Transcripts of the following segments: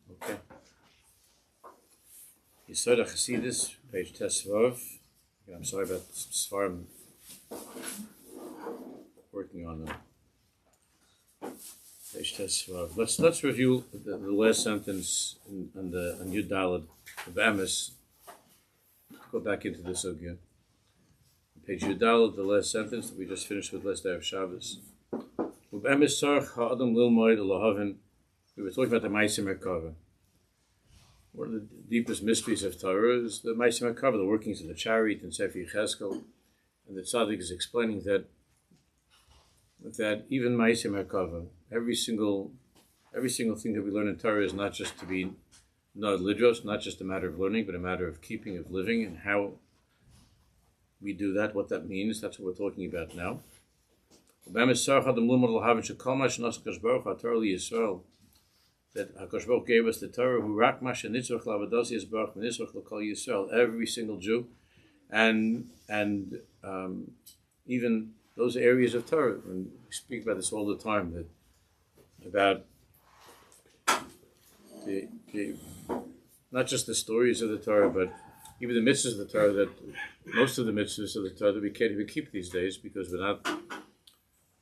Okay. ViYesod HaChassidus, page Tesvav. I'm sorry about Sefer. Working on them. Page Tesvav. Let's review the last sentence on Yud Daled of Amos. Go back into this again. Page Yud Daled, the last sentence that we just finished with last day of Shabbos. We were talking about the Ma'aseh Merkava. One of the deepest mysteries of Torah is the Ma'aseh Merkava, the workings of the chariot in Sefer Cheskel, and the Tzaddik is explaining that even Ma'aseh Merkava, every single thing that we learn in Torah is not just to be not lidros, not just a matter of learning, but a matter of keeping, of living, and how we do that, what that means. That's what we're talking about now. That HaKadosh Baruch gave us the Torah, who rak masha nitzvach lavados yisbarach v'nitzvach l'kol Yisrael, every single Jew, and even those areas of Torah. And we speak about this all the time, about the not just the stories of the Torah, but even the mitzvahs of the Torah. That most of the mitzvahs of the Torah that we can't even keep these days because we're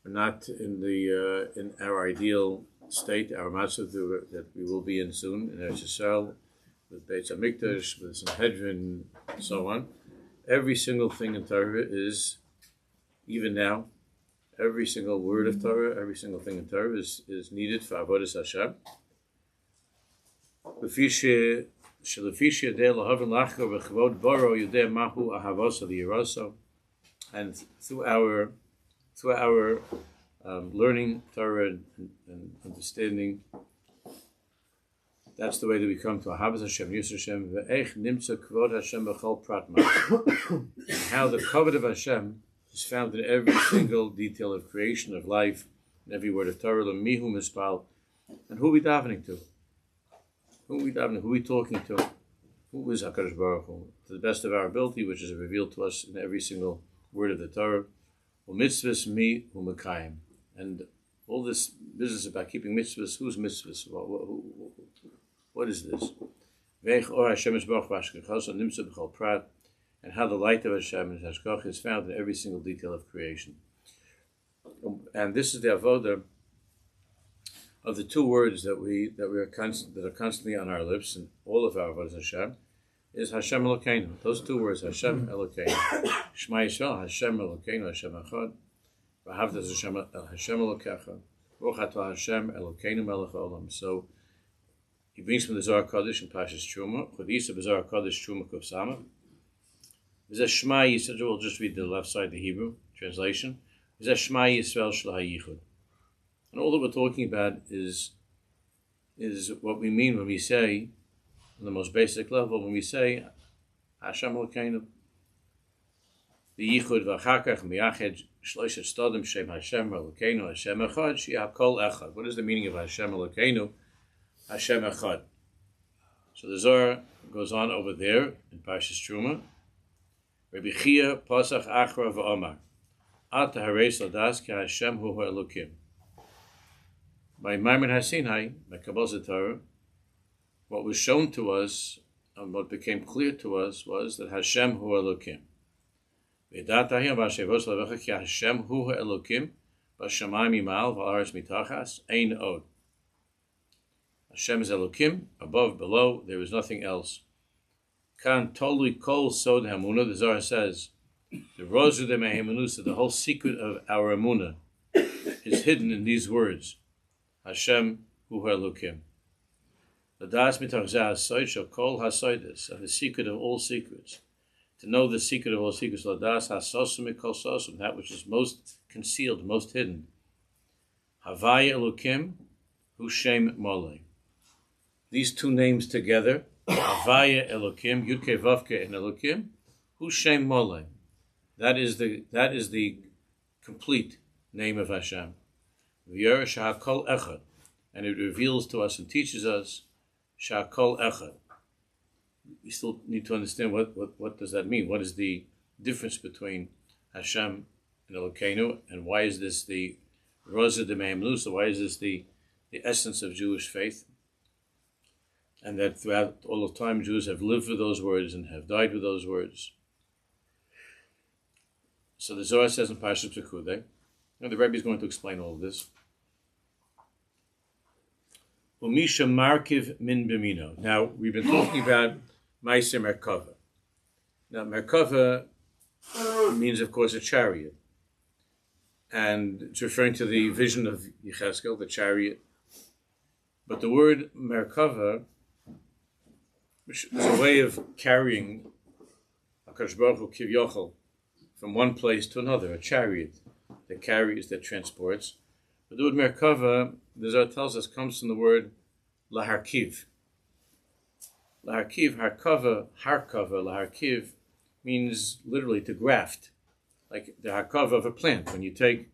not in our ideal state, our matzah that we will be in soon, in Eretz Yisrael, with Beit HaMikdash, with Sanhedrin, and so on. Every single thing in Torah is, even now, every single word of Torah, every single thing in Torah is needed for Avodas Hashem. And through our learning Torah and understanding, that's the way that we come to Ahavas Hashem, Yisur Hashem, ve'ech nimtza kvod Hashem b'chol prat ma'aseh. And how the kavod of Hashem is found in every single detail of creation, of life, in every word of Torah, mihu mispal, and who are we davening to? Who are we davening? Who are we talking to? Who is HaKadosh Baruch Hu? To the best of our ability, which is revealed to us in every single word of the Torah. U'mitzvahs mi u'mekayim. And all this business about keeping mitzvahs, whose mitzvahs? What is this? And how the light of Hashem and Hashgach is found in every single detail of creation. And this is the avodah of the two words that are constantly on our lips and all of our avodas Hashem is Hashem Elokeinu. Those two words, Hashem Elokeinu. Shema Yisrael, Hashem Elokeinu, Hashem Echad. V'ahavtas Hashem Elokecha. Baruch atah Hashem Elokeinu melech haolam. So he brings from the Zohar Kodesh in Pashas Truma. Chodisa b'Zohar Kodesh Truma Kuf Samach. V'zeh Shema Yisrael. We'll just read the left side, the Hebrew translation. V'zeh Shema Yisrael Shel HaYichud. And all that we're talking about is what we mean when we say, on the most basic level, when we say Hashem Elokeinu. The Yichud v'achakach miyached shloishet stadim shem Hashem Elokeinu Hashem Echad she'ah kol echad. What is the meaning of Hashem Elokeinu? Hashem Echad. So the Zohar goes on over there in Parshas Truma. Rabbi Chia pasach achra v'omar at hareis ladas ki Hashem hu Elokim. By Maimon HaSinai, by Kabbalah Torah, what was shown to us and what became clear to us was that Hashem hu Elokim. Hashem hu Elokim, b'shamayim imal v'aretz mitachas ein od. Hashem is Elokim, above, below, there is nothing else. Kan tolui kol sod HaEmuna, the Zohar says, the rozu de HaEmuna, so the whole secret of our Emuna is hidden in these words. Hashem hu Elokim. Ladas mitach zeh hasoid shel kol hasoides, of the secret of all secrets. To know the secret of all secrets, ladas hasosum mikol sosum, that which is most concealed, most hidden. Havaya Elokim hu Shem Molei. These two names together, Havaya Elokim, Yudke Vavke and Elokim, hu Shem Molei. That is the complete name of Hashem. V'yeresh ha'kol echad, and it reveals to us and teaches us sha'kol echad. We still need to understand what does that mean. What is the difference between Hashem and Elokeinu, and why is this the Rosa de Me'emlu? So why is this the the essence of Jewish faith, and that throughout all of time Jews have lived with those words and have died with those words. So the Zohar says in Parashat Pekudei, and the Rabbi is going to explain all of this. Umisha Markiv Min Bimino. Now, we've been talking about Ma'aseh Merkava. Now, Merkava means, of course, a chariot. And it's referring to the vision of Yechezkel, the chariot. But the word Merkava, which is a way of carrying HaKadosh Baruch Hu Kivyochel from one place to another, a chariot that carries, that transports. But the word Merkava, the Zohar tells us, comes from the word laharkiv. Laharkiv, harkava, laharkiv, means literally to graft, like the harkava of a plant. When you take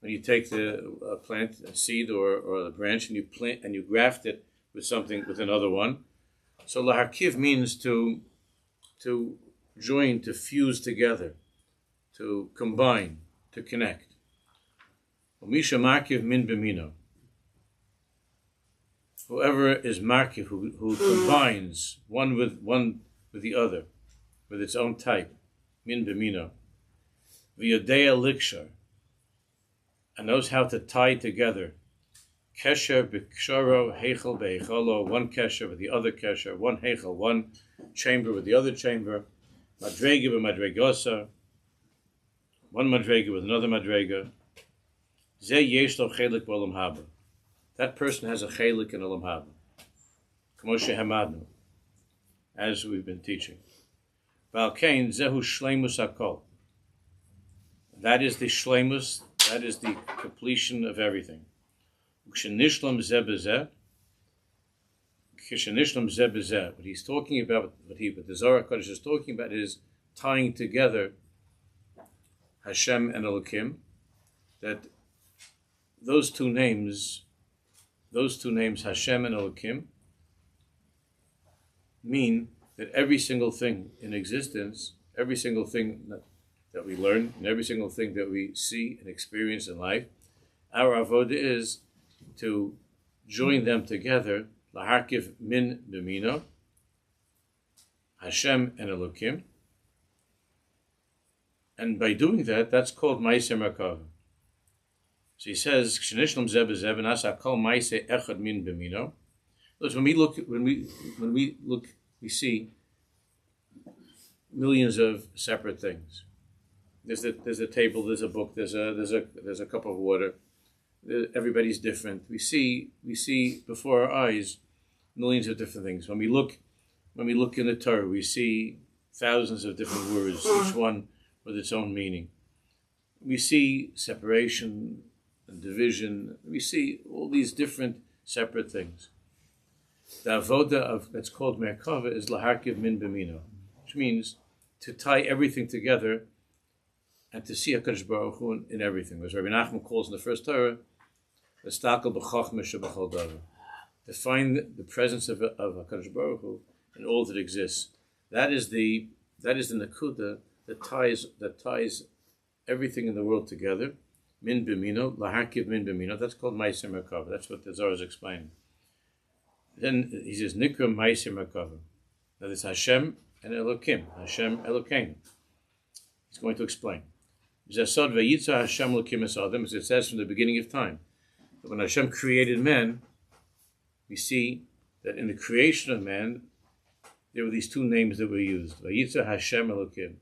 the plant, a seed or a branch, and you plant and you graft it with something, with another one. So laharkiv means to join, to fuse together, to combine, to connect. Umisha markiv min b'mino. Whoever is markiv, who combines one with the other, with its own type, min b'mino, v'yodea likshar, and knows how to tie together, kesher b'ksharo, heichel b'eicholo, one kesher with the other kesher, one heichel, one chamber with the other chamber, madrega b'madregosa, one madrega with another madrega. That person has a chelik in olam haba, Moshe Hamadnu, as we've been teaching. Valkein zehu shleimus hakol. That is the shleimus. That is the completion of everything. Kshenishlam zeh b'zeh. What he's talking about, what the Zohar Kodesh is talking about, is tying together Hashem and Elokim. That those two names, Hashem and Elokim, mean that every single thing in existence, every single thing that we learn, and every single thing that we see and experience in life, our avodah is to join them together, laharkiv min b'mino, Hashem and Elokim, and by doing that, that's called Ma'aseh Merkava. So he says, "Kshenishlam zeh b'zeh v'nasa kol ma'aseh echad min b'mino." When we look, we see millions of separate things. There's a table, there's a book, there's a cup of water. Everybody's different. We see before our eyes millions of different things. When we look in the Torah, we see thousands of different words, each one with its own meaning. We see separation and division. We see all these different separate things. The avoda that's called Merkava is laharkiv min b'mino, which means to tie everything together and to see HaKadosh Baruch Hu in everything. As Rabbi Nachman calls in the first Torah, l'stakel b'chochma shebachol davar, to find the presence of HaKadosh Baruch Hu in all that exists. That is the nakuda that ties everything in the world together. Min b'mino, laharkiv min b'mino. That's called Ma'aseh Merkava. That's what the Zohar is explaining. Then he says, Nikra Ma'aseh Merkava. That is Hashem and Elokim. Hashem Elokeinu. He's going to explain. ViYesod v'yitzah Hashem Elokim es Adam, as it says from the beginning of time. That when Hashem created man, we see that in the creation of man, there were these two names that were used. V'yitzah Hashem Elokim.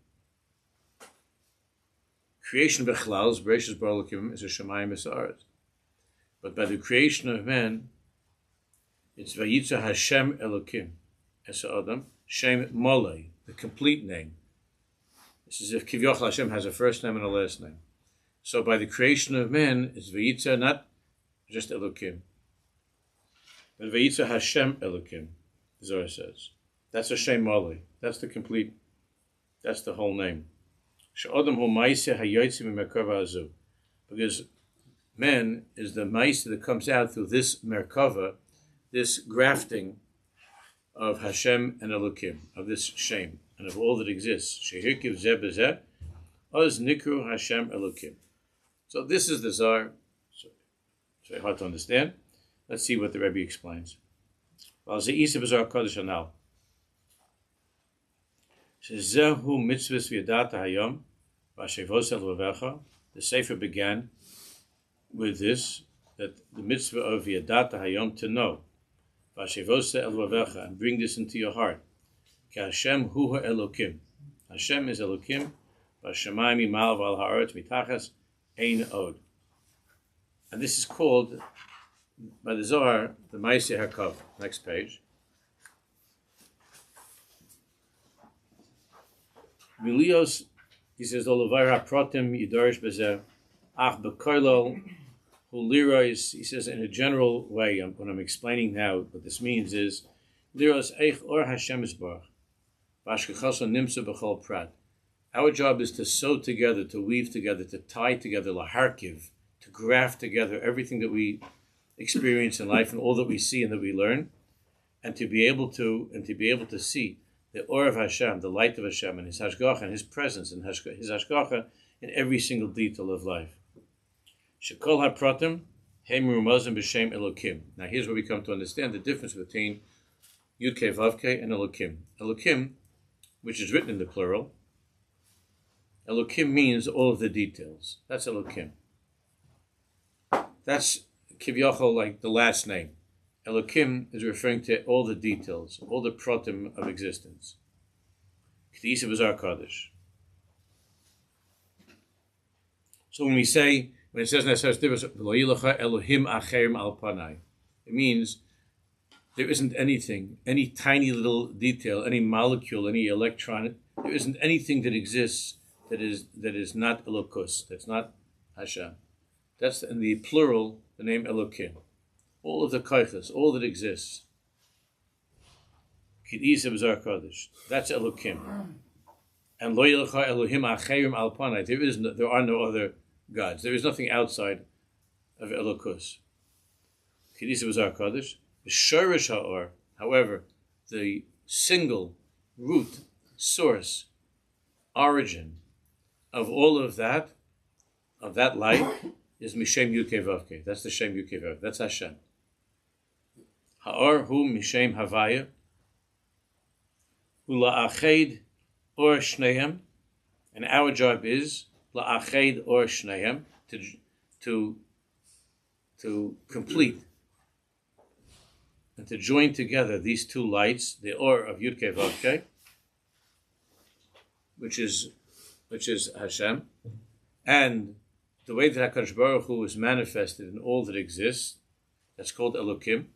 Creation b'chlal, Bereshis bara Elokim, is a Shemayim es Haaretz. But by the creation of man, it's VaYitzah Hashem Elokim es Adam, Shem Molei, the complete name. It's as if Kivyochel Hashem has a first name and a last name. So by the creation of man, it's VaYitzah, not just Elokim, but VaYitzah Hashem Elokim, the Zohar says. That's a Shem Molei. That's the complete, that's the whole name. She'odam hu ma'aseh hayotzim mimerkava hazu. Because man is the ma'aseh that comes out through this merkava, this grafting of Hashem and Elokim, of this Shem, and of all that exists. Shehirkiv zeh b'zeh, oz nikru Hashem Elokim. So this is the Zohar. It's very hard to understand. Let's see what the Rabbi explains. The Sefer began with this, that the mitzvah of Yadata Hayom, to know, and bring this into your heart. Hashem hu Elokim. Hashem is Elokim. Vashamayim imal v'al ha'aretz mitachas ein od. And this is called, by the Zohar, the Ma'aseh HaKav. Next page. Milios, he says, Olavayr ha'protim yidorish bezeh, ach b'koilol hu lirois, he says, in a general way, what I'm explaining now, what this means is, liros eich or Hashem isbarach, v'ashkechaso nimsa b'chol prat. Our job is to sew together, to weave together, to tie together, laharkiv, to graft together everything that we experience in life and all that we see and that we learn, and to be able to see the or of Hashem, the light of Hashem, and His hashgacha, and His presence, and His hashgacha in every single detail of life. Shekol hapratim hem rumazim b'shem Elokim. Now here's where we come to understand the difference between Yud-Kei Vav-Kei and Elokim. Elokim, which is written in the plural, Elokim means all of the details. That's Elokim. That's Kivyachol, like the last name. Elokim is referring to all the details, all the pratim of existence. Izhbitz-Radzin Kodesh. So when it says in Elohim acherim al panai, it means there isn't anything, any tiny little detail, any molecule, any electron, there isn't anything that exists that is not Elokus, that's not Hashem. That's in the plural, the name Elokim. All of the kaichas, all that exists. Izhbitz-Radzin Kodesh. That's Elokim. And lo yilcha Elohim acherim al panai. There are no other gods. There is nothing outside of Elokus. Izhbitz-Radzin Kodesh. Sha'ar Sha'ar. However, the single root, source, origin of all of that light, is Mishem Yud-Kei Vav-Kei. That's the Shem Yud-Kei Vav. That's Hashem. Ha'or hu Mishem Havaya. Hu la'ached or shnehem. And our job is la'ached or shnehem, to complete and to join together these two lights, the or of Yud-Kei Vav-Kei, which is Hashem, and the way that HaKadosh Baruch Hu is manifested in all that exists, that's called Elokim.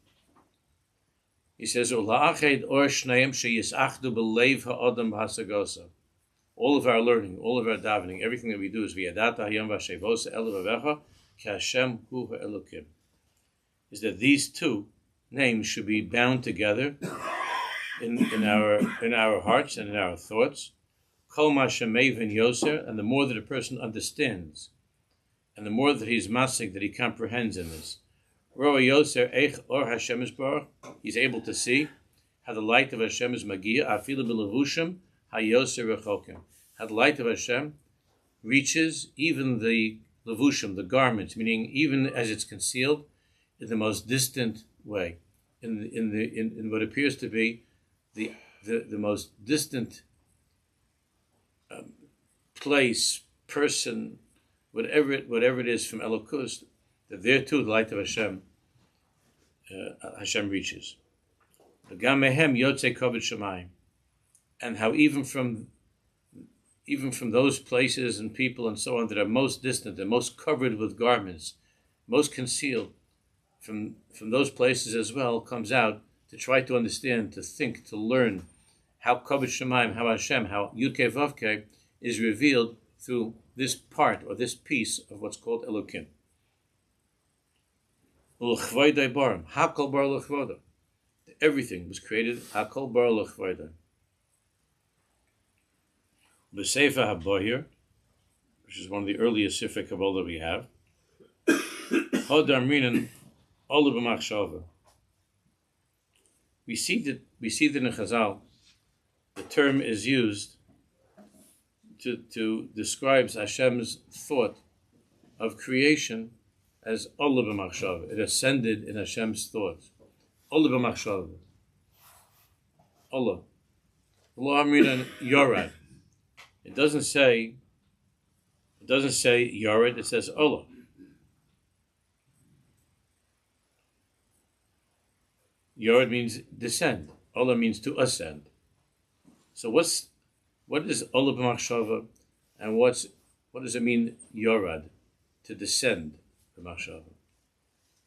He says, "Ula'ached or shneim sheyisachdu b'leiv ha'adam b'hasagosa." All of our learning, all of our davening, everything that we do is v'yadata hayom v'ashevosa el v'avecha ki Hashem hu ha'elokim. Is that these two names should be bound together in our hearts and in our thoughts. Kol ma shemeivin yoser, and the more that a person understands, and the more that he's masig, that he comprehends in this, Roa Yoser Eich or Hashem Isbarach, he's able to see how the light of Hashem is magia, afilu b'levushim hayoser rechokim. How the light of Hashem reaches even the levushim, the garments, meaning even as it's concealed, in the most distant way, in what appears to be the most distant place, person, whatever it is from Elokus, that there too the light of Hashem reaches. And how even from those places and people and so on that are most distant and most covered with garments, most concealed, from those places as well comes out to try to understand, to think, to learn how Kavod Shemaim, how Hashem, how Yud-Kei Vav-Kei is revealed through this part or this piece of what's called Elokim. Hakol bar l'chvodo. Everything was created Hakol bar l'chvodo. The Sefer HaBohir, which is one of the earliest Sefer Kabbalah that we have, Hodar Minan Ola b'machshava. We see that in Chazal, the term is used to describe Hashem's thought of creation as Ola b'machshava. It ascended in Hashem's thoughts. Ola b'machshava. Ola. Lo amrinan yorad. It doesn't say yorad, it says Ola. Yorad means descend. Ola means to ascend. So what is Ola b'machshava, and what does it mean yorad, to descend b'machshava?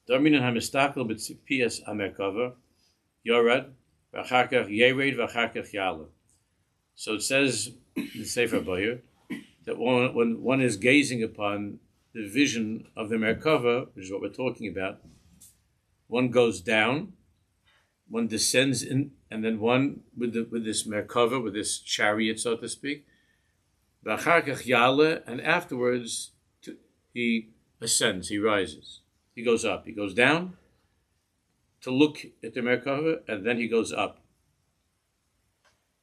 Darminan hamistakel b'tzipias hamerkava yorad v'achar kach yered v'achar kach yala. So it says in the Sefer that when one is gazing upon the vision of the Merkava, which is what we're talking about, one goes down, one descends in, and then one with this Merkava, with this chariot, so to speak, and afterwards he ascends, he rises, he goes up, he goes down to look at the Merkava, and then he goes up.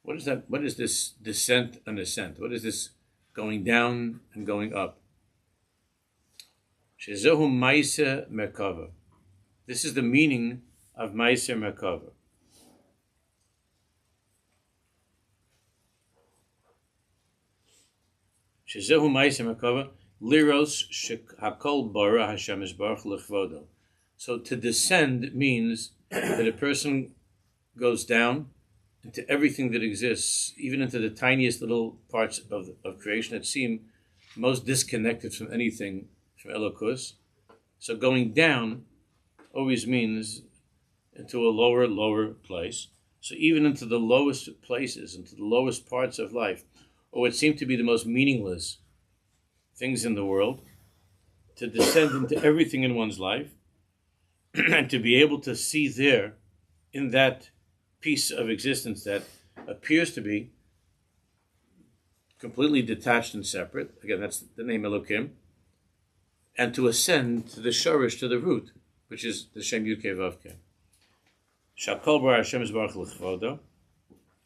What is that? What is this descent and ascent? What is this going down and going up? Shezehu Maisa Merkava. This is the meaning of Maisa Merkava. Shezehu Maisa Merkava Liros Hakol Bara Hashem Yisbarach L'Chvodo. So to descend means that a person goes down into everything that exists, even into the tiniest little parts of creation that seem most disconnected from anything, from Elokus. So going down always means into a lower place. So even into the lowest places, into the lowest parts of life, or what seem to be the most meaningless things in the world, to descend into everything in one's life, and to be able to see there, in that piece of existence that appears to be completely detached and separate. Again, that's the name Elokim. And to ascend to the shorish, to the root, which is the Shem Yud Kei Vav Kei. Shakol bar Hashem Yisbarach L'Chvodo.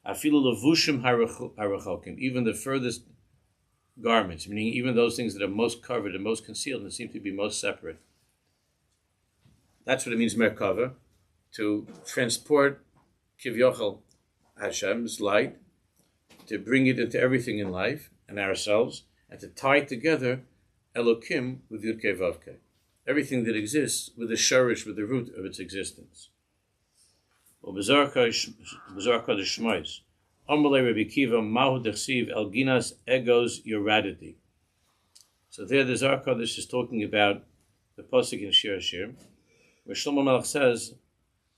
Afilu levushim harachokim. Even the furthest garments, meaning even those things that are most covered and most concealed and seem to be most separate. That's what it means, Merkava, to transport Kivyochel, Hashem's light, to bring it into everything in life and ourselves, and to tie together Elokim with Yud Kei Vav Kei. Everything that exists with the shorish, with the root of its existence. B'Zohar Kodesh Shmois, Amalei Rabbi Kiva Mahu Dechsiv Elginas Egos Yoraditi. So there the Zohar Kodesh is talking about the pasuk in Shiur, where Shlomo Melech says,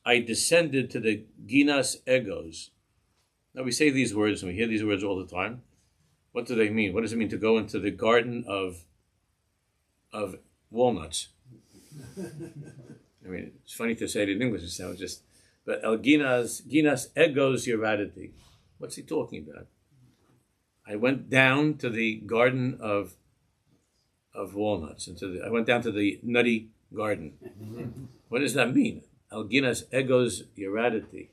I descended to the Ginas Egos. Now we say these words, and we hear these words all the time. What do they mean? What does it mean to go into the garden of walnuts? I mean, it's funny to say it in English, it sounds just, but El Ginas Egos Yoraditi. What's he talking about? I went down to the garden of walnuts, I went down to the nutty garden. What does that mean? Alginas egos yoraditi.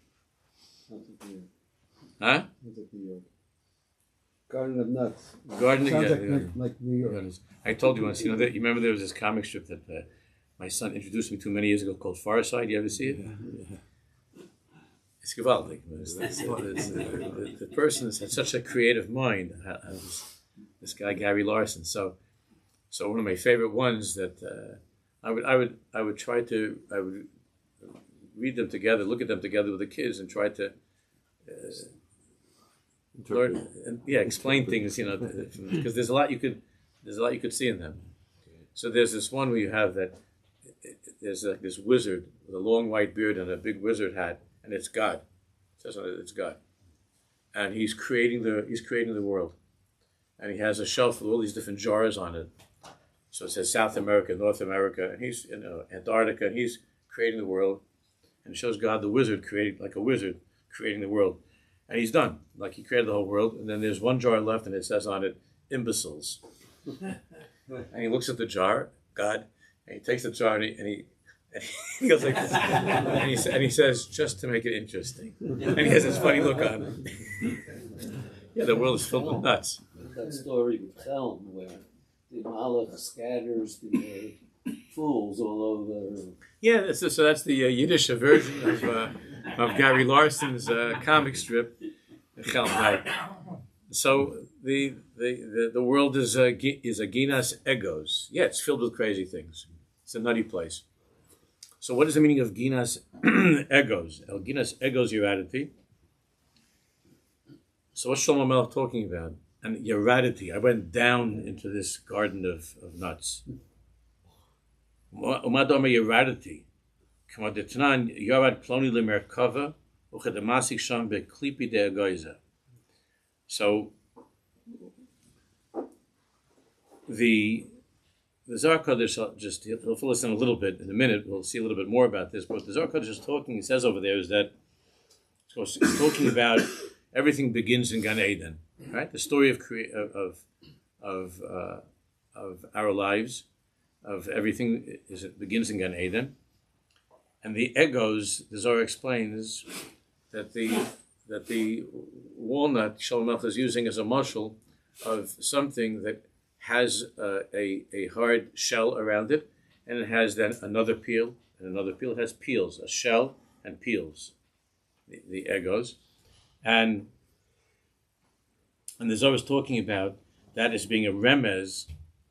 Huh? Garden of Nuts. Garden of Sounds like New York. I told you once, you remember there was this comic strip that my son introduced me to many years ago called Far Side. You ever see it? Yeah. It's gewaldig. The person has had such a creative mind. This guy Gary Larson. So one of my favorite ones that I would try to read them together, look at them together with the kids, and try to learn and explain things. Because there's a lot you could see in them. So there's this one where you have that. There's like this wizard with a long white beard and a big wizard hat, and it's God. It says on it, it's God, and he's creating the world, and he has a shelf with all these different jars on it. So it says South America, North America, and he's Antarctica, and he's creating the world, and it shows God the wizard creating the world, and he's done, like he created the whole world, and then there's one jar left, and it says on it, imbeciles, and he looks at the jar, God. And he takes the jar and he goes like this, and he says, just to make it interesting. And he has this funny look on him. Yeah, the world is filled with nuts. That story with Cong, where the Malach scatters the fools all over. Yeah, so that's the Yiddish version of Gary Larson's comic strip. So the world is a ginas egos. Yeah, it's filled with crazy things. It's a nutty place. So what is the meaning of ginas egos? El ginas egos yeradity. So what's Shlomo Melech talking about? And yeradity. I went down into this garden of nuts. Umadoma yeradity. Kamadetnan yarad ploni lemerkava uchedamasik sham beklipi de egoiza. So the Zohar Kodesh, he'll fill us in a little bit in a minute. We'll see a little bit more about this. But what the Zohar Kodesh is talking, he says over there, is that it's talking about everything begins in Gan Eden, right? The story of our lives, of everything begins in Gan Eden, and the egos. The Zohar explains that the walnut Shlomo Melech is using as a mashal of something that has a hard shell around it, and it has then another peel, and another peel. It has peels, a shell and peels, the egos. And the Zohar is talking about that as being a remez,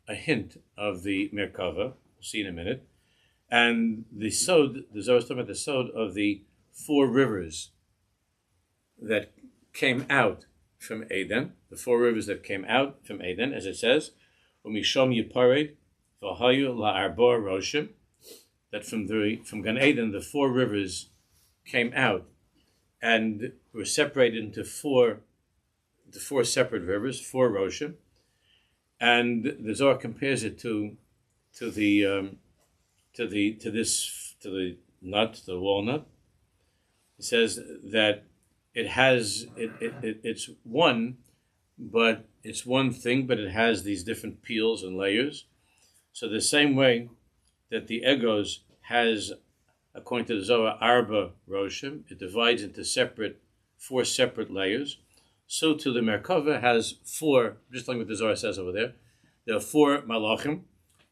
a hint of the Merkava. We'll see in a minute. And the Zohar is talking about the sod of the 4 rivers that came out from Eden, the 4 rivers that came out from Eden, as it says, Umishom Yipared, V'hayu la'arbor roshim, that from Gan Eden the 4 rivers came out and were separated into 4 separate rivers, 4 roshim, and the Zohar compares it to the nut, the walnut. It says that it's one, but it's one thing, but it has these different peels and layers. So the same way that the egos has, according to the Zohar, arba roshim, it divides into 4 separate layers. So too the Merkava has 4, just like what the Zohar says over there. There are 4 malachim,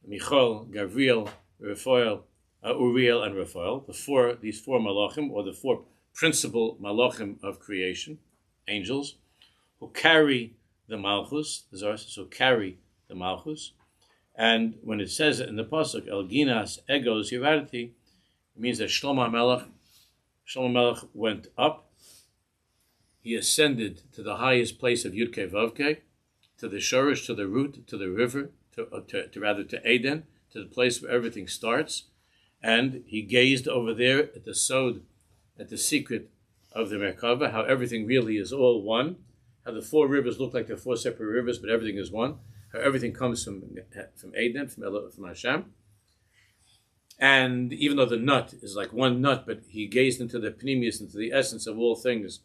Michal, Gavriel, Raphael, Uriel, and Raphael. These 4 malachim, or the 4 principal malachim of creation, angels, who carry the malchus. The Zohar says, who carry the malchus. And when it says in the pasuk, El Ginas Egos Yeraditi, it means that Shlomo Melech went up. He ascended to the highest place of Yudke Vavke, to the shorish, to the root, to the river, to Eden, to the place where everything starts. And he gazed over there at the sod, at the secret of the Merkava, how everything really is all one, how the 4 rivers look like they're 4 separate rivers, but everything is one, how everything comes from Eden, from Hashem. And even though the nut is like one nut, but he gazed into the pneumius, into the essence of all things,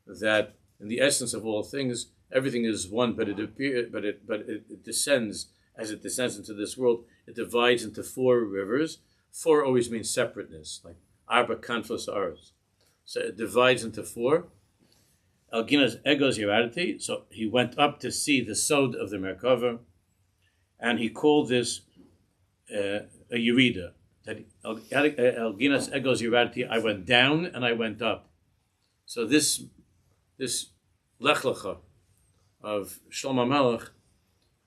that in the essence of all things, everything is one, but it descends, as it descends into this world, it divides into 4 rivers. 4 always means separateness, like arba kanfos aros. So it divides into 4. El Ginas Egos Yeraditi. So he went up to see the sod of the Merkava, and he called this a Yerida. That El Ginas Egos Yeraditi. I went down and I went up. So this Lech Lecha of Shlomo Melech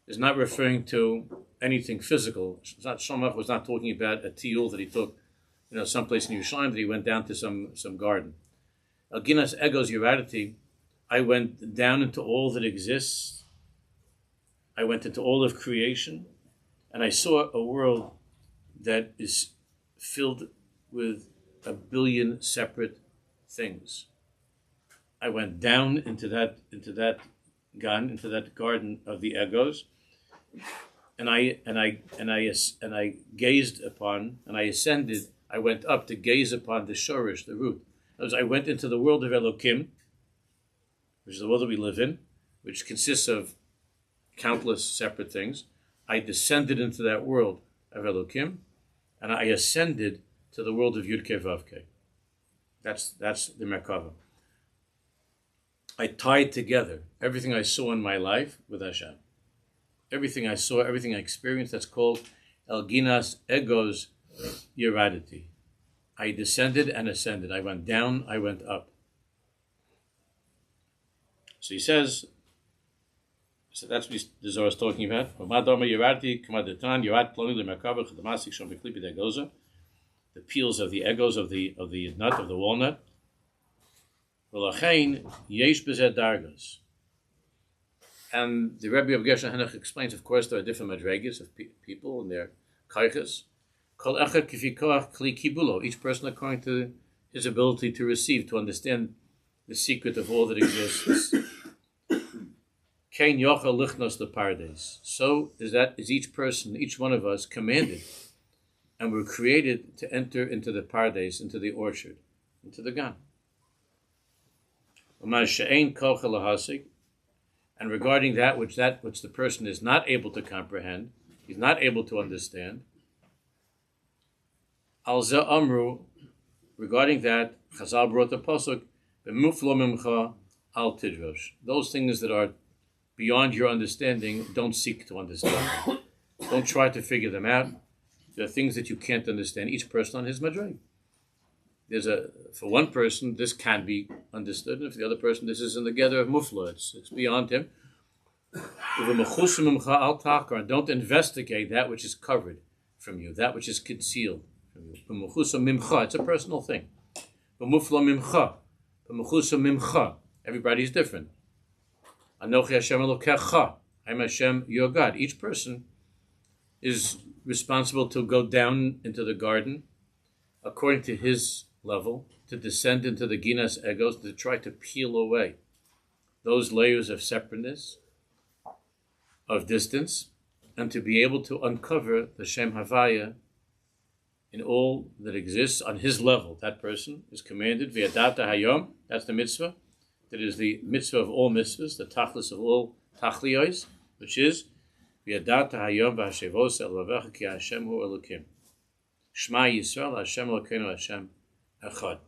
is not referring to anything physical. Shlomo Melech was not talking about a tiyul that he took, someplace in Yerushalayim, that he went down to some garden. El Ginas Egos Yeraditi. I went down into all that exists. I went into all of creation, and I saw a world that is filled with 1 billion separate things. I went down into that garden of the egos, and I gazed upon, and I ascended. I went up to gaze upon the shorish, the root. As I went into the world of Elokim, which is the world that we live in, which consists of countless separate things. I descended into that world of Elokim, and I ascended to the world of Yudke Vavke. That's the Merkava. I tied together everything I saw in my life with Hashem. Everything I saw, everything I experienced, that's called El Ginas Egos Yeraditi. I descended and ascended. I went down, I went up. So he says, so that's what the Zohar is talking about. The peels of the egos of the nut, of the walnut. And the Rabbi of Gershon Henoch explains, of course, there are different madregas of people and their kaiches. Each person according to his ability to receive, to understand the secret of all that exists. So is each person, each one of us, commanded, and we're created to enter into the pardes, into the orchard, into the gan. And regarding that which the person is not able to comprehend, he's not able to understand. Alza Amru, regarding that, Chazal brought the pasuk, "B'muflo mimcha al tidrosh." Those things that are beyond your understanding, don't seek to understand them. Don't try to figure them out. There are things that you can't understand. Each person on his madreg. For one person, this can be understood, and for the other person, this is in the gather of mufla. It's beyond him. Don't investigate that which is covered from you, that which is concealed from you. It's a personal thing. Everybody's different. Anochi Hashem Elokecha. I'm Hashem, your God. Each person is responsible to go down into the garden according to his level, to descend into the Ginas Egos, to try to peel away those layers of separateness, of distance, and to be able to uncover the Shem Havaya in all that exists on his level. That person is commanded, V'yadata Hayom, that's the mitzvah. That is the mitzvah of all mitzvahs, the tachlis of all tachliyos, which is V'yadata Hayom v'hashevos el vavecha ki Hashem hu Elokim. Shema Yisrael, Hashem Elokeinu, Hashem Echad.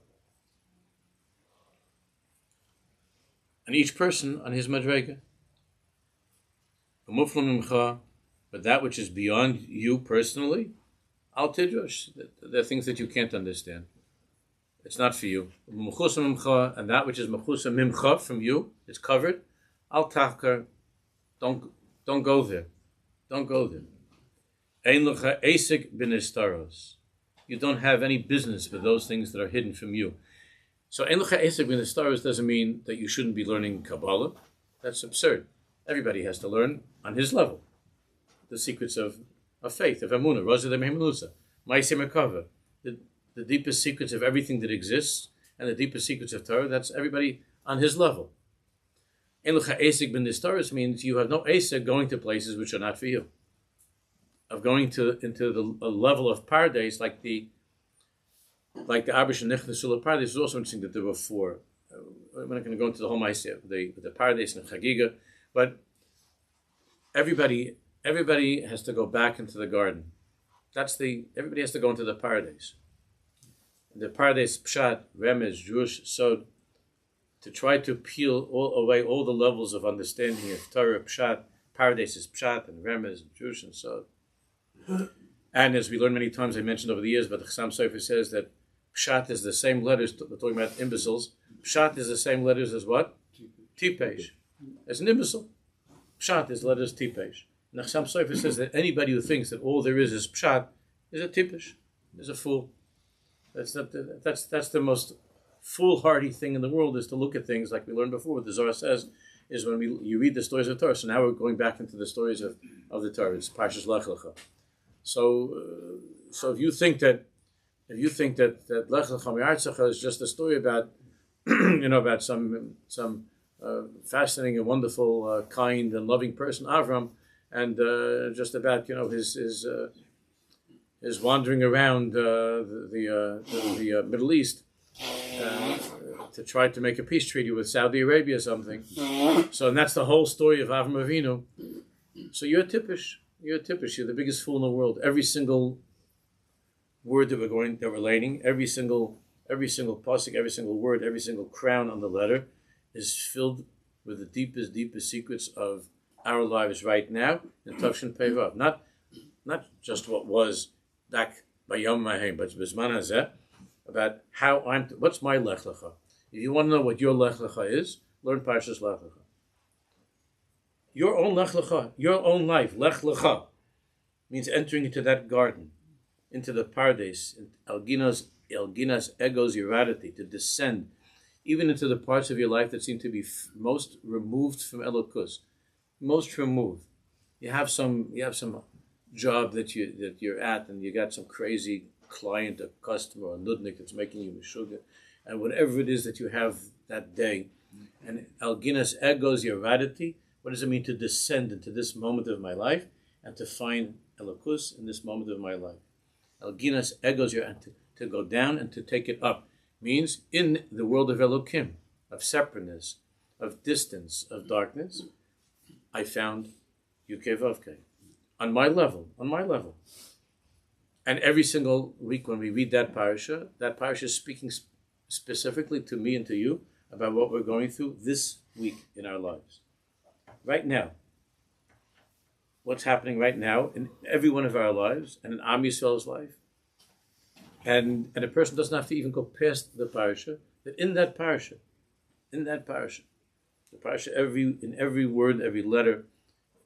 And each person on his madrega. But that which is beyond you personally, al tidrosh, there are things that you can't understand. It's not for you. And that which is mechusa mimcha, from you, is covered. Al tachkar, don't go there. Don't go there. Ein lecha esek b'nestaros. You don't have any business with those things that are hidden from you. So ein lecha esek b'nestaros doesn't mean that you shouldn't be learning Kabbalah. That's absurd. Everybody has to learn on his level the secrets of faith, of HaEmuna, Rosa de Mehemelusa, Ma'aseh Merkava, the deepest secrets of everything that exists, and the deepest secrets of Torah. That's everybody on his level. Ein lecha esek b'nestaros means you have no esek going to places which are not for you. Of going into a level of pardes like the Abish and Nechnesula pardes is also interesting that there were four. We're not going to go into the whole ma'aseh, the pardes and chagiga, but everybody has to go back into the garden. Everybody has to go into the pardes. The pardes pshat, remez, drush, sod, to try to peel away all the levels of understanding of Torah pshat. Pardes is pshat and remez and drush and sod. And as we learned many times, I mentioned over the years, but the Sefer says that pshat is the same letters. We're talking about imbeciles. Pshat is the same letters as what? Tipesh. As an imbecile. Pshat is letters tipesh. And the Sefer says that anybody who thinks that all there is pshat is a tipesh, is a fool. That's the most foolhardy thing in the world, is to look at things like we learned before. What the Zohar says is when you read the stories of Torah. So now we're going back into the stories of the Torah. It's Parshas Lech Lecha. So if you think that Lech Lecha Mi'artzecha is just a story about about some fascinating and wonderful, kind and loving person, Avram, and just about his wandering around the Middle East to try to make a peace treaty with Saudi Arabia or something. So, and that's the whole story of Avram Avinu. So you're tippish. You're the biggest fool in the world. Every single word that we're learning, every single pasuk, every single word, every single crown on the letter is filled with the deepest secrets of our lives right now in Tavshin Pei Vav. not just what was back by Yom Mahim, but Bisman Hazeh, about how what's my Lech Lecha. If you want to know what your Lech Lecha is, learn Parshas Lech Lecha. Your own Lech Lecha, your own life, Lech Lecha, means entering into that garden, into the Pardes, Elginas Egos Yerarity, to descend, even into the parts of your life that seem to be most removed from Elokus, most removed. You have some job that you're at, and you got some crazy client, a customer, or a nudnik that's making you mishuga, and whatever it is that you have that day, and Elginas Egos Yerarity. What does it mean to descend into this moment of my life and to find Elokus in this moment of my life? Elginas Egos Yerarity, to go down and to take it up, means in the world of Elokim, of separateness, of distance, of darkness, I found Yukei Vavkei. On my level. And every single week when we read that parasha is speaking specifically to me and to you about what we're going through this week in our lives. Right now. What's happening right now in every one of our lives and in Am Yisrael's life. And a person doesn't have to even go past the parasha, that in that parasha, the parasha, in every word, every letter,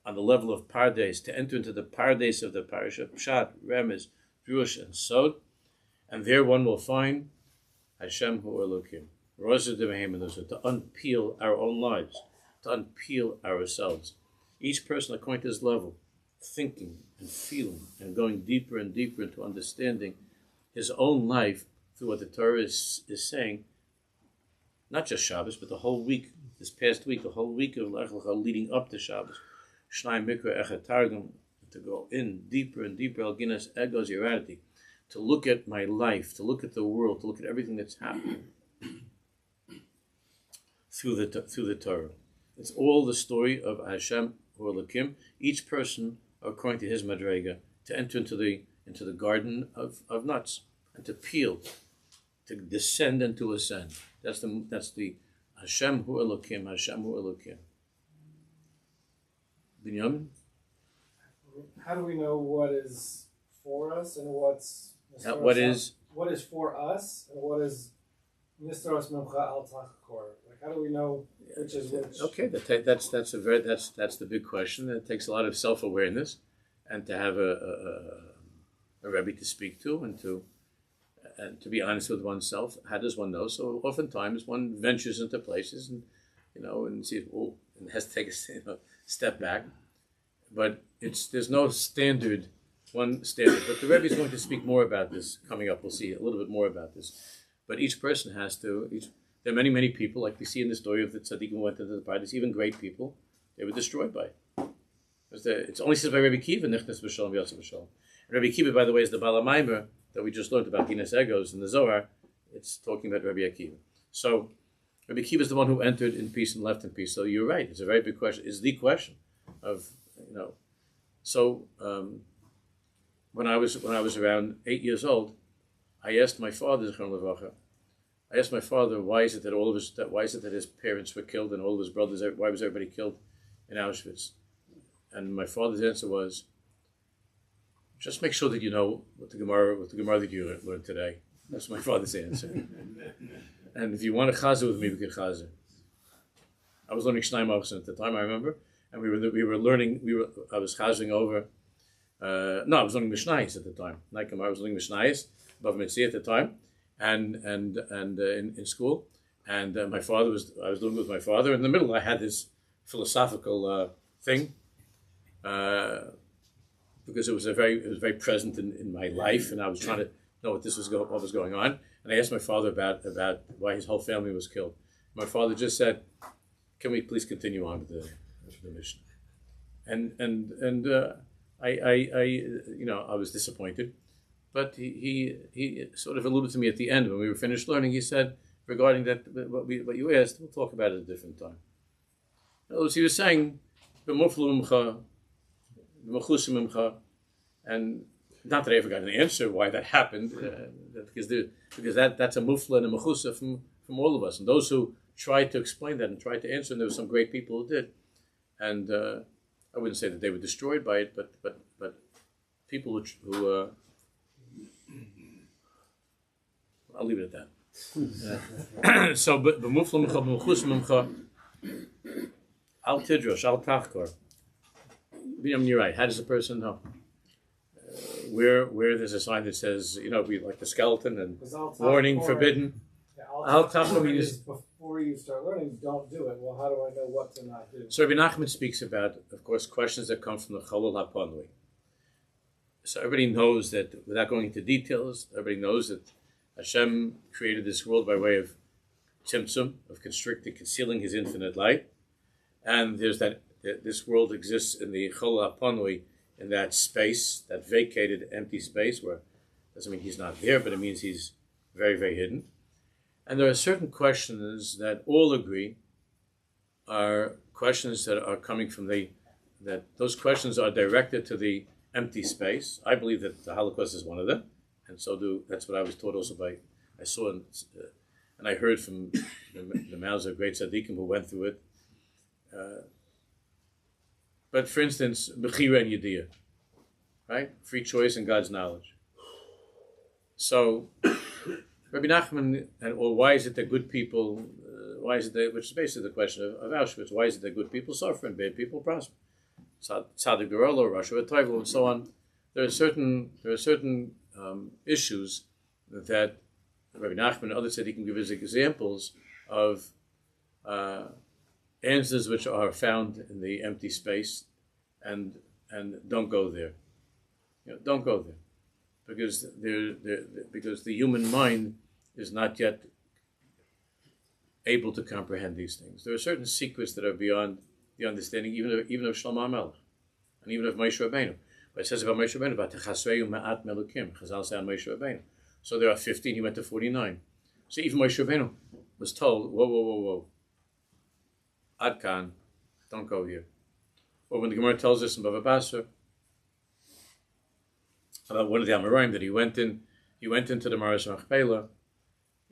on the level of Pardes, to enter into the Pardes of the parasha, Pshat, Remez, Drush, and Sod, and there one will find Hashem Hu Elokim, to unpeel our own lives, to unpeel ourselves. Each person according to his level, thinking and feeling and going deeper and deeper into understanding his own life through what the Torah is saying, not just Shabbos, but the whole week, this past week, the whole week of Lech Lecha leading up to Shabbos. Shnai Mikra Echet Targum, to go in deeper and deeper, Elginas Egos Yerarity, to look at my life, to look at the world, to look at everything that's happening through the Torah. It's all the story of Hashem or Elokim, each person according to his madrega, to enter into the garden of nuts and to peel, to descend and to ascend. That's the Hashem Hu Elokim, Hashem Hu Elokim. Binyamin? How do we know what is for us and what is for us and what is Nisros Memcha Al Tachkor? Like, how do we know which is which? Okay, that's the big question. It takes a lot of self-awareness, and to have a Rabbi to speak to, and to be honest with oneself. How does one know? So oftentimes one ventures into places and sees, and has to take a step back. But there's no one standard. But the Rebbe is going to speak more about this coming up. We'll see a little bit more about this. But each person has to. There are many people, like we see in the story of the tzaddikim who went into the parties, even great people, they were destroyed by it. It's only said by Rabbi Kiva, Nichnas B'Shalom, Yotze B'Shalom. Rabbi Kiva, by the way, is the Baal HaMaimer that we just learned about Ginas Egos in the Zohar. It's talking about Rabbi Akiva. So Rabbi Kiva is the one who entered in peace and left in peace. So you're right. It's a very big question. It's the question of So when I was around 8 years old, I asked my father, why is it that his parents were killed and all of his brothers? Why was everybody killed in Auschwitz? And my father's answer was, just make sure that you know what the Gemara that you learned today. That's my father's answer. And if you want to chazer with me, we can chazer. I was learning Shnai Mavsin at the time, I remember, and I was chazering over. I was learning Mishnayos at the time. Not Gemara, I was learning Mishnayos above Mitzvah at the time, and in school. And I was doing it with my father. In the middle, I had this philosophical thing. Because it was very present in my life, and I was trying to know what was going on. And I asked my father about why his whole family was killed. My father just said, "Can we please continue on with the mission?" And I was disappointed, but he sort of alluded to me at the end when we were finished learning. He said, regarding that what you asked, we'll talk about it at a different time. In other words, he was saying, and not that I ever got an answer why that happened, because that's a mufla and a mechusa from all of us, and those who tried to explain that and tried to answer, and there were some great people who did, and I wouldn't say that they were destroyed by it, but people who I'll leave it at that. So, but al tidrosh, al tachkor. You're right. How does a person know? Where there's a sign that says, we like the skeleton and warning, forbidden. Al tachkor means before you start learning, don't do it. Well, how do I know what to not do? So Rabbi Nachman speaks about, of course, questions that come from the Cholol HaPanui. So everybody knows that, without going into details, everybody knows that Hashem created this world by way of tzimtzum, of concealing His infinite light, and there's that this world exists in the Cholol HaPanui, in that space, that vacated, empty space, where doesn't mean He's not there, but it means He's very, very hidden. And there are certain questions that all agree are questions that are coming from that those questions are directed to the empty space. I believe that the Holocaust is one of them, and that's what I was taught also I saw and I heard from the mouths of great tzaddikim who went through it. But for instance, Bechira and Yediyah, right? Free choice and God's knowledge. So, Rabbi Nachman, or why is it that good people, which is basically the question of Auschwitz, why is it that good people suffer and bad people prosper? Tzaddik Gorolo, Rasha V'Toivel, and so on. There are certain issues that Rabbi Nachman and others said he can give as examples of answers which are found in the empty space, and don't go there. Don't go there, because the human mind is not yet able to comprehend these things. There are certain secrets that are beyond the understanding, even of Shlomo HaMelech, and even of Moshe Rabbeinu. But it says about Moshe Rabbeinu, about Techasreyu Ma'at Melukim, Chazal say on Moshe Rabbeinu. So there are 15, he went to 49. So even Moshe Rabbeinu was told, whoa. Ad Kan, don't go here. Or when the Gemara tells us in Bava Basra about one of the Amoraim that he went into the Maras Machpelah.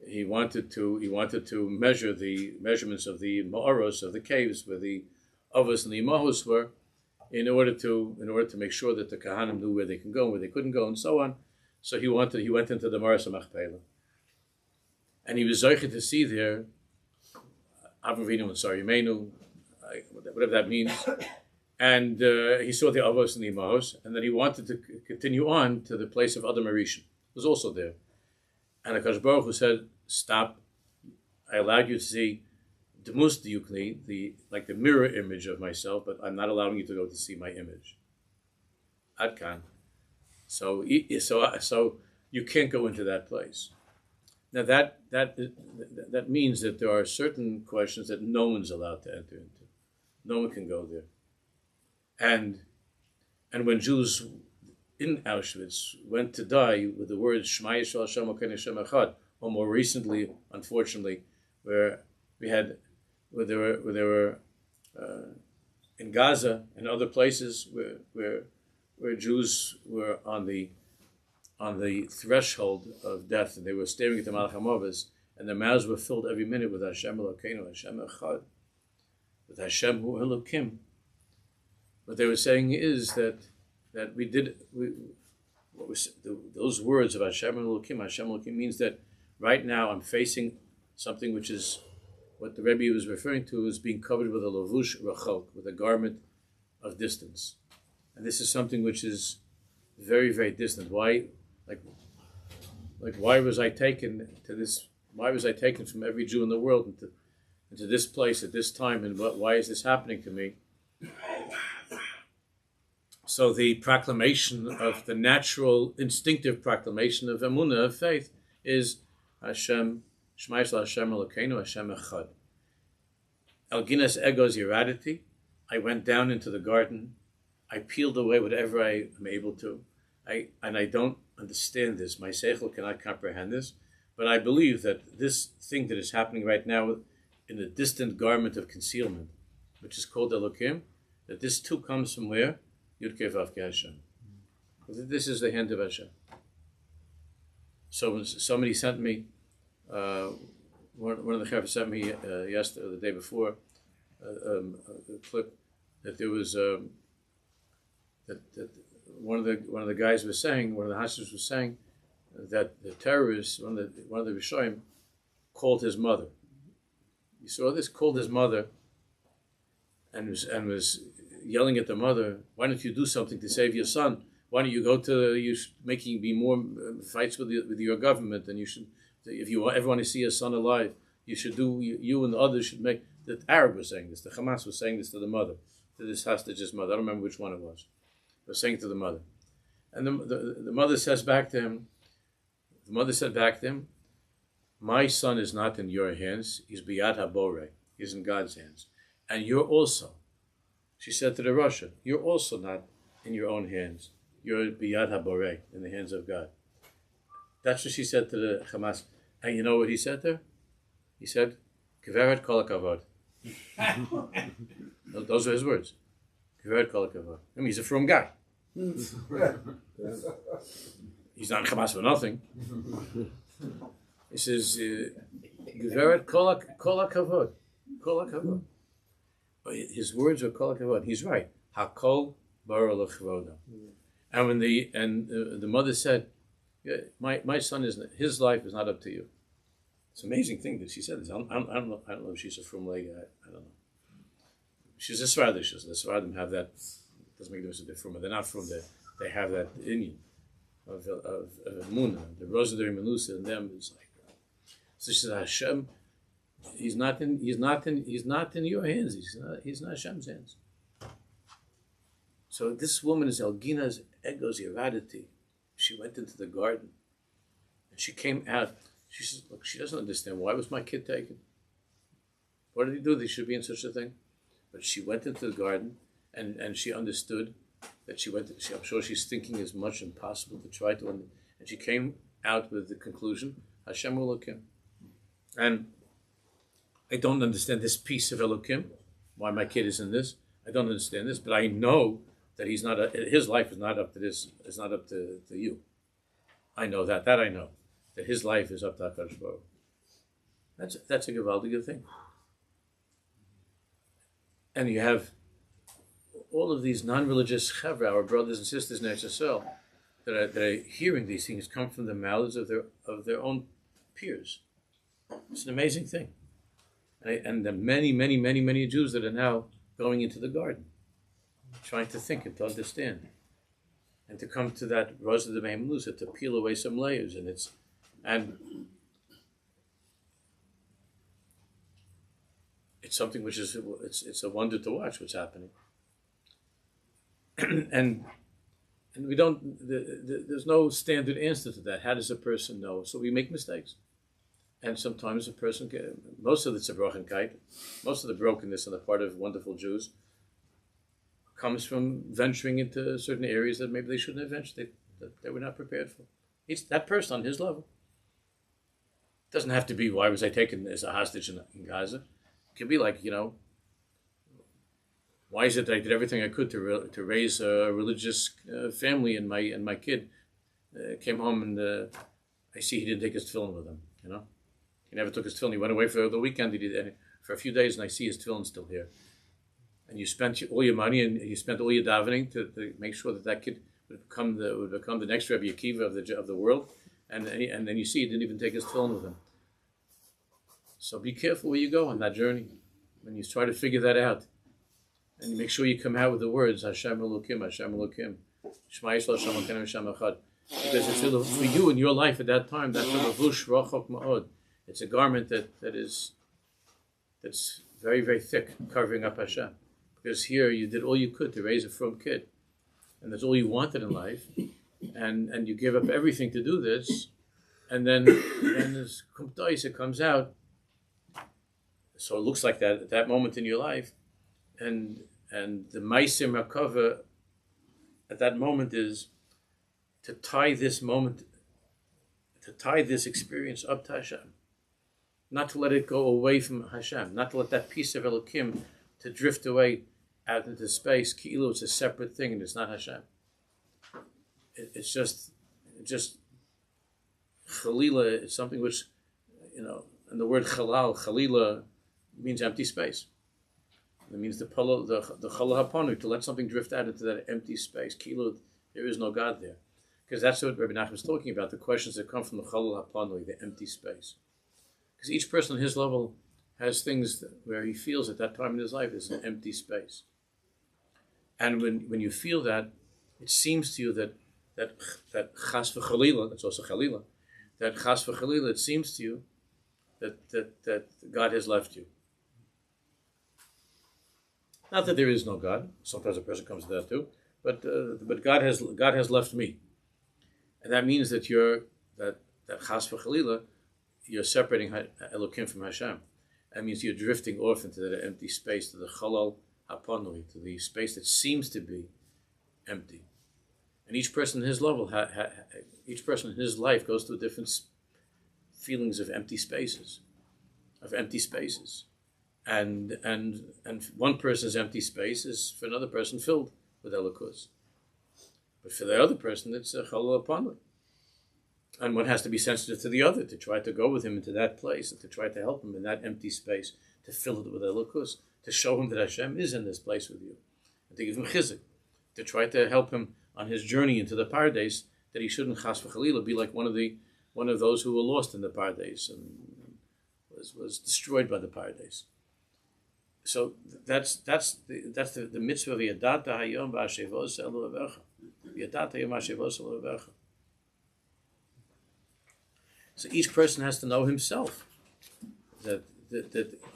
He wanted to measure the measurements of the Ma'aros, of the caves where the Avos and the Imahos were, in order to make sure that the Kahanim knew where they can go and where they couldn't go, and so on. So he went into the Maras Machpelah, and he was zeicher to see there Avinu and Sarimenu, whatever that means. And he saw the Avos and the Imahos, and then he wanted to continue on to the place of Adam Arishan. It was also there. And HaKadosh Baruch Hu said, stop. I allowed you to see Demus Diukni, like the mirror image of myself, but I'm not allowing you to go to see my image. Ad Kan. So you can't go into that place. Now that means that there are certain questions that no one's allowed to enter into. No one can go there. And when Jews in Auschwitz went to die with the words Shema Yisrael Hashem Elokeinu Hashem Echad, or more recently, unfortunately, where there were in Gaza and other places where Jews were on the threshold of death, and they were staring at the Malach HaMavos, and their mouths were filled every minute with Hashem Elokeinu Hashem Echad, with Hashem Hu Elokim. What they were saying is that those words of Hashem Elokim means that right now I'm facing something which is what the Rebbe was referring to as being covered with a lavush rachok, with a garment of distance. And this is something which is very, very distant. Why? Like why was I taken to this? Why was I taken from every Jew in the world into this place at this time? And why is this happening to me? So the proclamation of the natural, instinctive proclamation of Emuna, of faith, is Hashem, Shema Yisrael Hashem Elokeinu Hashem Echad. Elginas Egos Yeraditi, I went down into the garden, I peeled away whatever I am able to. I don't understand this. My seichel cannot comprehend this, but I believe that this thing that is happening right now in the distant garment of concealment, which is called Elokim, that this too comes from where? Yud-Kei Vav-Kei Hashem. This is the hand of Hashem. So somebody sent me, one of the Chevra sent me yesterday or the day before, a clip that there was that one of the guys was saying, one of the Hashis was saying that the terrorists, one of the Rishonim, called his mother. You saw this? Called his mother, and was yelling at the mother. Why don't you do something to save your son? Why don't you go to making be more fights with your government? And you should, if you ever want to see your son alive, you should do. You and the others should make. The Arab was saying this. The Hamas was saying this to the mother, to this hostage's mother. I don't remember which one it was. They were saying to the mother, and the mother says back to him. The mother said back to him, "My son is not in your hands. He's biyad habore. He's in God's hands, and you're also." She said to the Russia, "You're also not in your own hands. You're biyad habore, in the hands of God." That's what she said to the Hamas. And you know what he said there? He said, "Geveret kol hakavod." Those are his words. Geveret kol hakavod. I mean, he's a frum guy. He's not in Hamas for nothing. He says, "Geveret kol hakavod, kol hakavod." His words are kol hakavod. He's right. Hakol bara l'chavoda. And when the mother said, yeah, "My son his life is not up to you." It's an amazing thing that she said this. I don't know if she's a frum leg. I don't know. She's a Sephardic. The Sephardim have that. Doesn't make a difference if they're frum. They're not frum. They have that Indian of HaEmuna. The Rosary Menusa and them is like. So she says, Hashem, he's not in your hands. He's not Hashem's hands. So this woman is Elgina's Ego's Yeraditi. She went into the garden and she came out. She says, look, she doesn't understand. Why was my kid taken? What did he do? They should be in such a thing. But she went into the garden and she understood that I'm sure she's thinking as much as possible to try to, and she came out with the conclusion, Hashem Elokim. And I don't understand this piece of Elokim, why my kid is in this. I don't understand this, but I know that his life is not up to this, it's not up to you. I know that I know, that his life is up to HaKadosh Baruch Hu. That's a gewaldige thing. And you have all of these non-religious chevra, our brothers and sisters in Eretz Yisrael, that are hearing these things come from the mouths of their own peers. It's an amazing thing. And the many Jews that are now going into the garden, trying to think and to understand, and to come to that Rosh Hashanah, to peel away some layers, and it's something which is it's a wonder to watch what's happening. and we don't. There's no standard answer to that. How does a person know? So we make mistakes, and sometimes a person most of the Zerbrochenkeit, most of the brokenness on the part of wonderful Jews comes from venturing into certain areas that maybe they shouldn't have ventured. They were not prepared for. It's that person on his level. It doesn't have to be, why was I taken as a hostage in Gaza? It could be like, why is it that I did everything I could to raise a religious family, and my kid came home and I see he didn't take his tefillin with him. He never took his tefillin. He went away for the weekend. He did for a few days, and I see his tefillin still here. And you spent all your money and you spent all your davening to make sure that kid would become the next Rabbi Akiva of the world, and then you see he didn't even take his tefillin with him. So be careful where you go on that journey when you try to figure that out, and you make sure you come out with the words Hashem Elokim, Hashem Elokim, Shema Yisrael Hashem Elokeinu Hashem Echad, because it's for you in your life at that time. That's a levush rachok ma'od. It's a garment that's very, very thick, covering up Hashem. Because here you did all you could to raise a frum kid, and that's all you wanted in life, and you give up everything to do this, and then this kumtais, it comes out. So it looks like that at that moment in your life, and the maisim hakava at that moment is to tie this experience up to Hashem, not to let it go away from Hashem, not to let that piece of Elokim to drift away out into space. Ki'ilu, it's a separate thing, and it's not Hashem. It's just Chalila. It's something which, and the word Chalila means empty space. It means the challah hapanu, to let something drift out into that empty space. Ki'ilu, There is no God there. Because that's what Rabbi Nachman was talking about, the questions that come from the Chalal HaPlanui, the empty space. Because each person on his level has things where he feels at that time in his life is an empty space. And when you feel that, it seems to you that chas v'chalila, that's also chalila, that chas v'chalila, it seems to you that God has left you. Not that there is no God. Sometimes a person comes to that too, but God has left me, and that means that that chas v'chalila, you're separating Elokim from Hashem. That means you're drifting off into that empty space, to the chalal hapanui, to the space that seems to be empty. And each person in his level, each person in his life goes through different feelings of empty spaces, and one person's empty space is for another person filled with elokus, but for the other person it's a chalal hapanui. And one has to be sensitive to the other, to try to go with him into that place, and to try to help him in that empty space, to fill it with elokus, to show him that Hashem is in this place with you, and to give him chizuk, to try to help him on his journey into the Pardes, that he shouldn't chas v'chalila be like one of those who were lost in the Pardes and was destroyed by the Pardes. So that's the mitzvah of Yadata Hayom V'Hashevos Elu Avecha. Yadata Hayom V'Hashevos Elu Avecha. So each person has to know himself that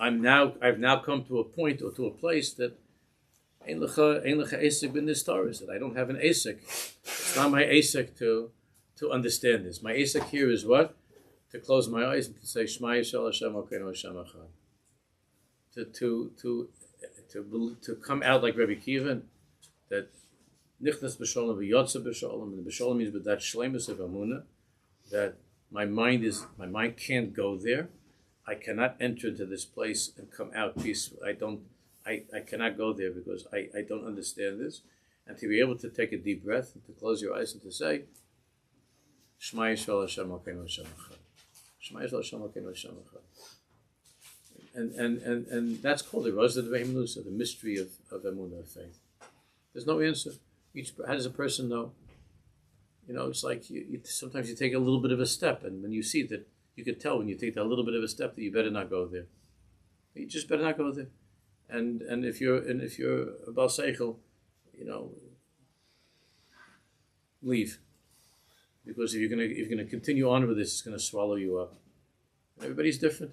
I've now come to a point or to a place that ein lecha esek b'nistaris, that I don't have an esek. It's not my esek to understand this. My esek here is what? To close my eyes and to say Shema Yisrael Hashem Elokeinu Hashem Echad. To come out like Rabbi Kiva, that nichnas b'sholem v'yotze b'sholem, and b'sholem means with that shleimus of HaEmuna, that my mind can't go there. I cannot enter into this place and come out peaceful. I cannot go there because I don't understand this. And to be able to take a deep breath and to close your eyes and to say, Shema Yisrael Hashem Elokeinu Hashem Echad. Shema Yisrael Hashem Elokeinu Hashem Echad. And that's called the Rosad of HaEmuna, the mystery of Emunah, of faith. There's no answer. How does a person know? It's like sometimes you take a little bit of a step, and when you see that, you can tell when you take that little bit of a step that you better not go there. You just better not go there. And if you're a Baal Seichel, leave, because if you're gonna continue on with this, it's gonna swallow you up. Everybody's different.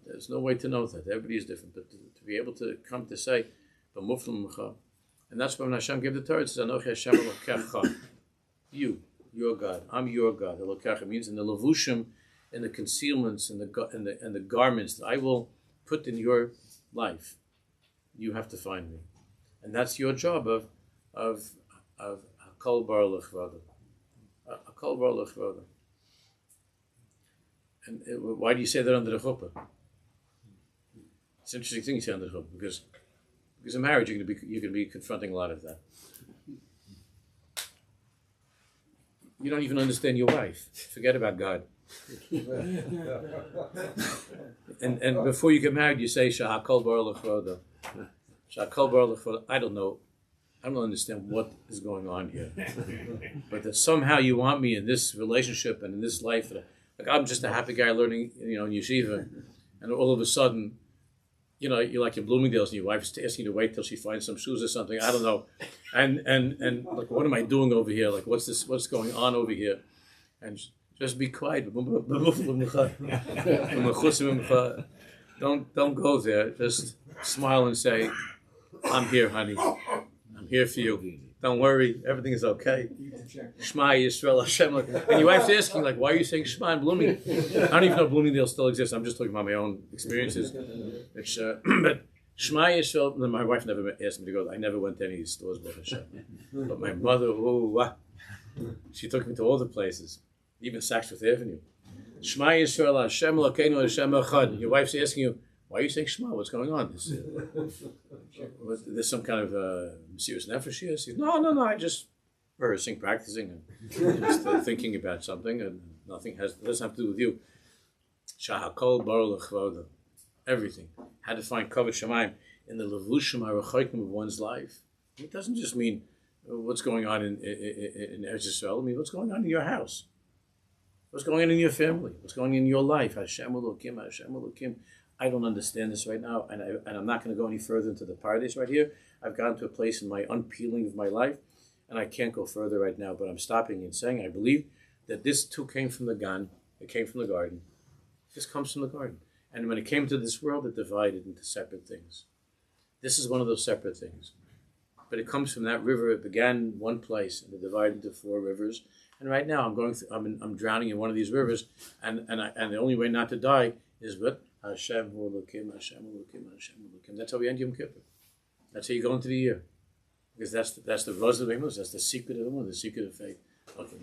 There's no way to know that everybody is different, but to be able to come to say, and that's when Hashem gave the Torah. It says, Anochi Hashem Elokecha. Your God. I'm your God. Elokecha means in the levushim, in the concealments, in the garments that I will put in your life. You have to find me, and that's your job of Hakol Bar Lechvada. Hakol Bar Lechvada. And why do you say that under the chuppah? It's an interesting thing you say under the chuppah because in marriage you're going to be confronting a lot of that. You don't even understand your wife. Forget about God. and before you get married, you say Sha'akol Bar Lechvada. Sha'akol Bar Lechvada. I don't understand what is going on here. But that somehow you want me in this relationship and in this life. Like I'm just a happy guy learning, in yeshiva, and all of a sudden, you're like in Bloomingdale's and your wife's asking you to wait till she finds some shoes or something. I don't know, and like, what am I doing over here? Like, what's going on over here? And just be quiet. Don't go there. Just smile and say, "I'm here, honey. I'm here for you. Don't worry, everything is okay." Shema Yisrael Hashem. And your wife's asking, like, why are you saying Shema in Blooming? I don't even know if Bloomingdale still exists. I'm just talking about my own experiences. It's, but Shema Yisrael, my wife never asked me to go. I never went to any stores with Hashem. But my mother, she took me to all the places, even Saks Fifth Avenue. Shema Yisrael Hashem Elokeinu Hashem Echad. Your wife's asking you, why are you saying Shema? What's going on? There's some kind of serious nefesh here? No, I just rehearsing, practicing, and just thinking about something, and doesn't have to do with you. Shahakol Bar Lechvada. Everything. How to find Kavod Shamayim in the levushim harachokim of one's life. It doesn't just mean what's going on in Eretz Yisrael. I mean, what's going on in your house? What's going on in your family? What's going on in your life? Hashem Elokim, Hashem Elokim. I don't understand this right now, and I'm not going to go any further into the paradise right here. I've gotten to a place in my unpeeling of my life, and I can't go further right now, but I'm stopping and saying I believe that this too came from the Gan. It came from the garden. This comes from the garden. And when it came to this world, it divided into separate things. This is one of those separate things. But it comes from that river. It began in one place, and it divided into 4 rivers. And right now, I'm drowning in one of these rivers, and the only way not to die is what? Hashem Elokim, Hashem Elokim, Hashem Elokim. That's how we end Yom Kippur. That's how you go into the year. Because that's the rose of the Amos, that's the secret of the moon, the secret of faith. Okay,